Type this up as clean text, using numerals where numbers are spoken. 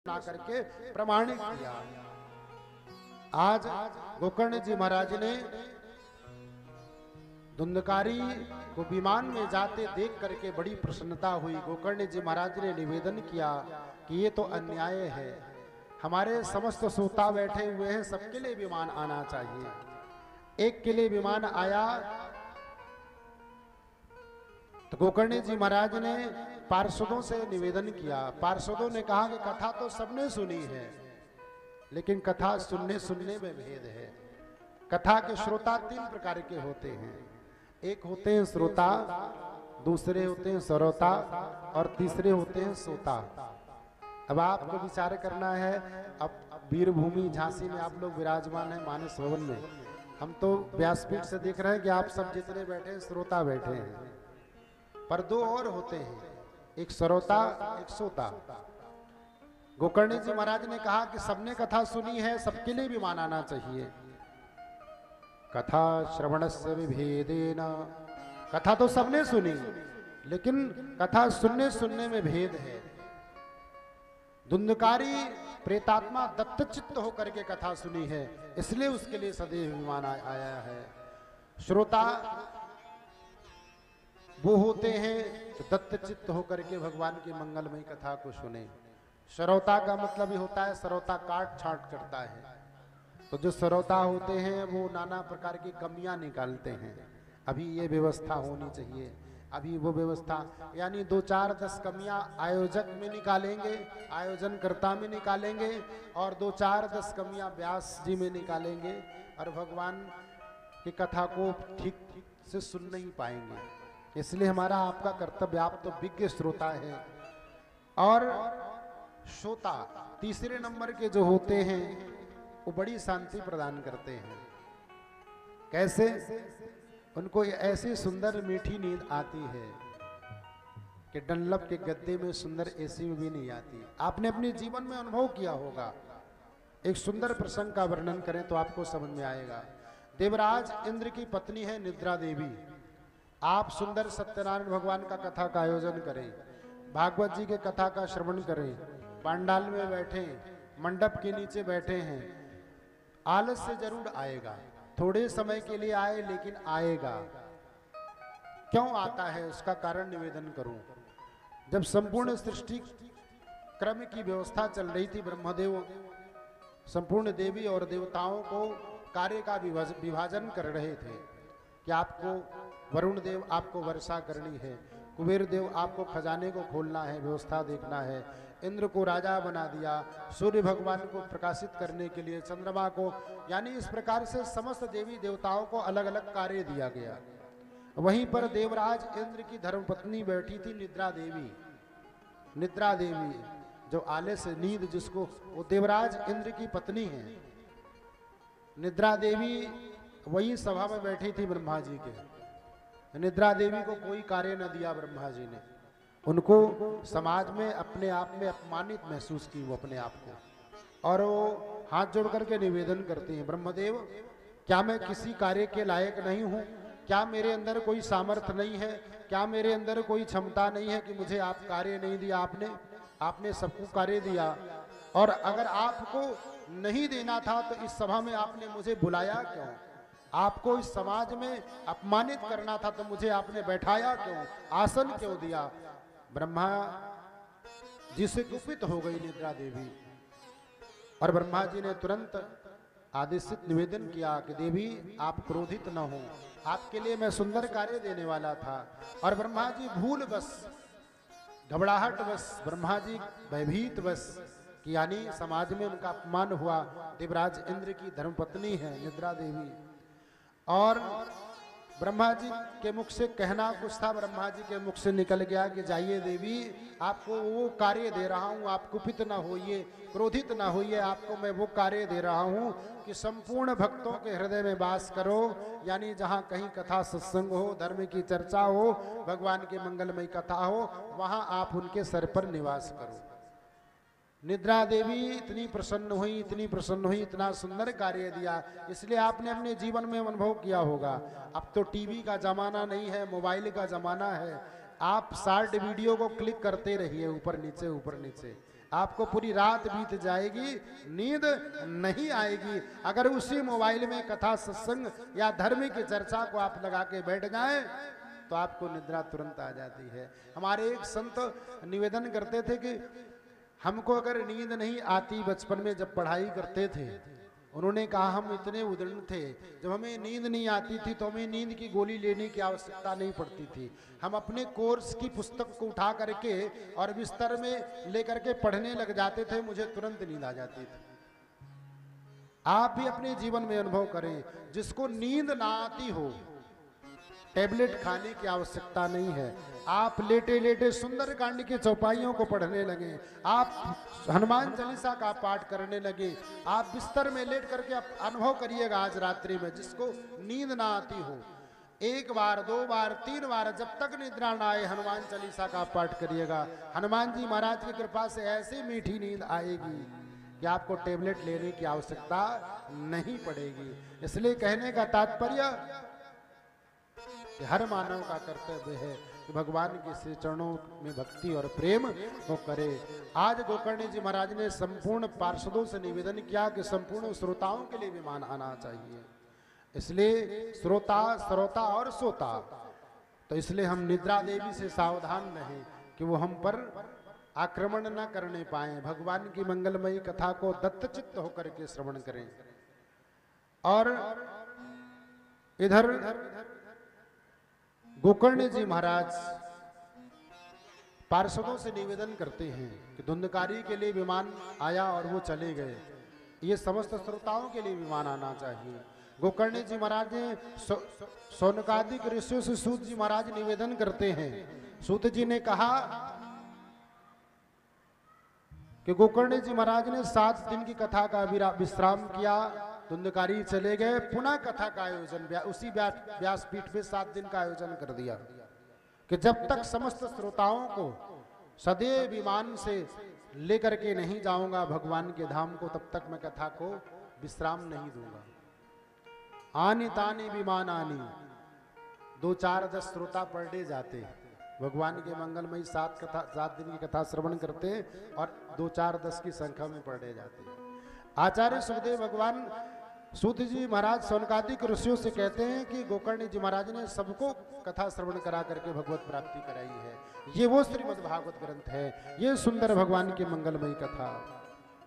सुना करके प्रमाणित किया। आज गोकर्ण जी महाराज ने धुंधकारी को विमान में जाते देख करके बड़ी प्रसन्नता हुई। गोकर्ण जी महाराज ने निवेदन किया कि ये तो अन्याय है, हमारे समस्त श्रोता बैठे हुए हैं, सबके लिए विमान आना चाहिए। एक के लिए विमान आया तो गोकर्ण जी महाराज ने पार्षदों से निवेदन किया। पार्षदों ने कहा कि कथा तो सबने सुनी है, लेकिन कथा सुनने में भेद है। कथा के श्रोता 3 प्रकार के होते हैं। एक होते हैं श्रोता, दूसरे होते हैं श्रोता और तीसरे होते हैं सोता। अब आपको विचार करना है। अब वीरभूमि झांसी में आप लोग विराजमान हैं मानस भवन में, हम तो व्यासपीठ से देख रहे हैं कि आप सब जितने बैठे हैं श्रोता बैठे हैं, पर 2 और होते हैं, एक श्रोता एक सोता। गोकर्ण जी महाराज ने कहा कि सबने कथा सुनी है, सबके लिए विमान आना चाहिए। कथा श्रवणस्य विभेदेन, कथा तो सबने सुनी, लेकिन कथा सुनने में भेद है। धुंधकारी प्रेतात्मा दत्तचित्त होकर के कथा सुनी है, इसलिए उसके लिए सदैव विमान आया है। श्रोता वो होते हैं जो दत्तचित्त होकर के भगवान की मंगलमयी कथा को सुने। श्रोता का मतलब ही होता है श्रोता काट छाट करता है। तो जो श्रोता होते हैं वो नाना प्रकार की कमियां निकालते हैं। अभी ये व्यवस्था होनी चाहिए, अभी वो व्यवस्था, यानी 2-4-10 कमियां आयोजक में निकालेंगे, आयोजनकर्ता में निकालेंगे, और 2-4-10 कमियां व्यास जी में निकालेंगे, और भगवान की कथा को ठीक से सुन नहीं पाएंगे। इसलिए हमारा आपका कर्तव्य, आप तो विज्ञ श्रोता है। और श्रोता तीसरे नंबर के जो होते हैं वो बड़ी शांति प्रदान करते हैं। कैसे? उनको ऐसी सुंदर मीठी नींद आती है कि डनलप के गद्दे में सुंदर एसी में भी नहीं आती। आपने अपने जीवन में अनुभव किया होगा। एक सुंदर प्रसंग का वर्णन करें तो आपको समझ में आएगा। देवराज इंद्र की पत्नी है निद्रा देवी। आप सुंदर सत्यनारायण भगवान का कथा का आयोजन करें, भागवत जी के कथा का श्रवण करें, पांडाल में बैठे, मंडप के नीचे बैठे हैं, आलस से जरूर आएगा। थोड़े समय के लिए आए, लेकिन आएगा। क्यों आता है उसका कारण निवेदन करूं। जब संपूर्ण सृष्टि क्रम की व्यवस्था चल रही थी, ब्रह्मदेव संपूर्ण देवी और देवताओं को कार्य का विभाजन कर रहे थे कि आपको वरुण देव आपको वर्षा करनी है, कुबेर देव आपको खजाने को खोलना है, व्यवस्था देखना है, इंद्र को राजा बना दिया, सूर्य भगवान को प्रकाशित करने के लिए, चंद्रमा को, यानी इस प्रकार से समस्त देवी देवताओं को अलग अलग कार्य दिया गया। वहीं पर देवराज इंद्र की धर्मपत्नी बैठी थी निद्रा देवी। निद्रा देवी जो आलस नींद जिसको, वो देवराज इंद्र की पत्नी है। निद्रा देवी वही सभा में बैठी थी ब्रह्मा जी के। निद्रा देवी को कोई कार्य न दिया ब्रह्मा जी ने। उनको समाज में अपने आप में अपमानित महसूस की वो अपने आप को, और वो हाथ जोड़ करके निवेदन करती हैं, ब्रह्मदेव क्या मैं किसी कार्य के लायक नहीं हूँ? क्या मेरे अंदर कोई सामर्थ्य नहीं है? क्या मेरे अंदर कोई क्षमता नहीं है कि मुझे आप कार्य नहीं दिया? आपने सबको कार्य दिया, और अगर आपको नहीं देना था तो इस सभा में आपने मुझे बुलाया क्यों? आपको इस समाज में अपमानित करना था तो मुझे आपने बैठाया क्यों? आसन क्यों दिया? ब्रह्मा जी से कुपित हो गई निद्रा देवी, और ब्रह्मा जी ने तुरंत आदेशित निवेदन किया कि देवी आप क्रोधित न हो, आपके लिए मैं सुंदर कार्य देने वाला था। और ब्रह्मा जी भूल बस, घबराहट बस, ब्रह्मा जी भयभीत बस कि यानी समाज में उनका अपमान हुआ। देवराज इंद्र की धर्मपत्नी है निद्रा देवी, और ब्रह्मा जी के मुख से कहना कुछ था, ब्रह्मा जी के मुख से निकल गया कि जाइए देवी, आपको वो कार्य दे रहा हूँ, आप कुपित ना होइए, क्रोधित ना होइए, आपको मैं वो कार्य दे रहा हूँ कि संपूर्ण भक्तों के हृदय में वास करो, यानी जहाँ कहीं कथा सत्संग हो, धर्म की चर्चा हो, भगवान की मंगलमयी कथा हो, वहाँ आप उनके सर पर निवास करो। निद्रा देवी इतनी प्रसन्न हुई, इतना सुंदर कार्य दिया, इसलिए आपने अपने जीवन में अनुभव किया होगा। अब तो टीवी का जमाना नहीं है, मोबाइल का जमाना है। आप शॉर्ट वीडियो को क्लिक करते रहिए, ऊपर नीचे ऊपर नीचे। आपको पूरी रात बीत जाएगी, नींद नहीं आएगी। अगर उसी मोबाइल में कथा सत्संग या धर्म की चर्चा को आप लगा के बैठ जाएं तो आपको निद्रा तुरंत आ जाती है। हमारे एक संत निवेदन करते थे कि हमको अगर नींद नहीं आती, बचपन में जब पढ़ाई करते थे, उन्होंने कहा हम इतने उदंड थे, जब हमें नींद नहीं आती थी तो हमें नींद की गोली लेने की आवश्यकता नहीं पड़ती थी। हम अपने कोर्स की पुस्तक को उठा करके और बिस्तर में लेकर के पढ़ने लग जाते थे, मुझे तुरंत नींद आ जाती थी। आप भी अपने जीवन में अनुभव करें, जिसको नींद ना आती हो, टेबलेट खाने की आवश्यकता नहीं है। आप लेटे लेटे सुंदरकांड की चौपाइयों को पढ़ने लगे, आप हनुमान चालीसा का पाठ करने लगे, आप बिस्तर में लेट करके अनुभव करिएगा आज रात्रि में, जिसको नींद ना आती हो, 1 बार 2 बार 3 बार जब तक निद्रा ना आए हनुमान चालीसा का पाठ करिएगा। हनुमान जी महाराज की कृपा से ऐसी मीठी नींद आएगी कि आपको टेबलेट लेने की आवश्यकता नहीं पड़ेगी। इसलिए कहने का तात्पर्य कि हर मानव का कर्तव्य है कि भगवान के श्री चरणों में भक्ति और प्रेम वो करे। आज गोकर्ण जी महाराज ने संपूर्ण पार्षदों से निवेदन किया कि संपूर्ण श्रोताओं के लिए विमान आना चाहिए। इसलिए श्रोता श्रोता और सोता, तो इसलिए हम निद्रा देवी से सावधान रहें कि वो हम पर आक्रमण न करने पाए। भगवान की मंगलमयी कथा को दत्तचित्त होकर के श्रवण करें। और इधर गोकर्ण जी महाराज पार्षदों से निवेदन करते हैं कि धुंधकारी के लिए विमान आया और वो चले गए, ये समस्त श्रोताओं के लिए विमान आना चाहिए। गोकर्ण जी महाराज ने सौनकादिक ऋषियों से सूत जी महाराज निवेदन करते हैं। सूत जी ने कहा कि गोकर्ण जी महाराज ने 7 दिन की कथा का विश्राम किया, धुंधकारी चले गए, पुनः कथा का आयोजन उसी व्यासपीठ पे 7 दिन का आयोजन कर दिया कि जब तक समस्त श्रोताओं को सदैव विमान से लेकर के नहीं जाऊंगा भगवान के धाम को, तब तक मैं कथा को विश्राम नहीं दूंगा। आनी तानी विमान आनी, 2 4 10 श्रोता पर डे जाते भगवान के मंगलमयी 7 दिन की कथा श्रवण करते और 2 4 10 की संख्या में पर डे जाते। आचार्य सुखदेव भगवान सूत जी महाराज सौनकादिक ऋषियों से कहते हैं कि गोकर्ण जी महाराज ने सबको कथा श्रवण करा करके भगवत प्राप्ति कराई है। ये वो श्रीमद् भागवत ग्रंथ है, ये सुंदर भगवान की मंगलमयी कथा।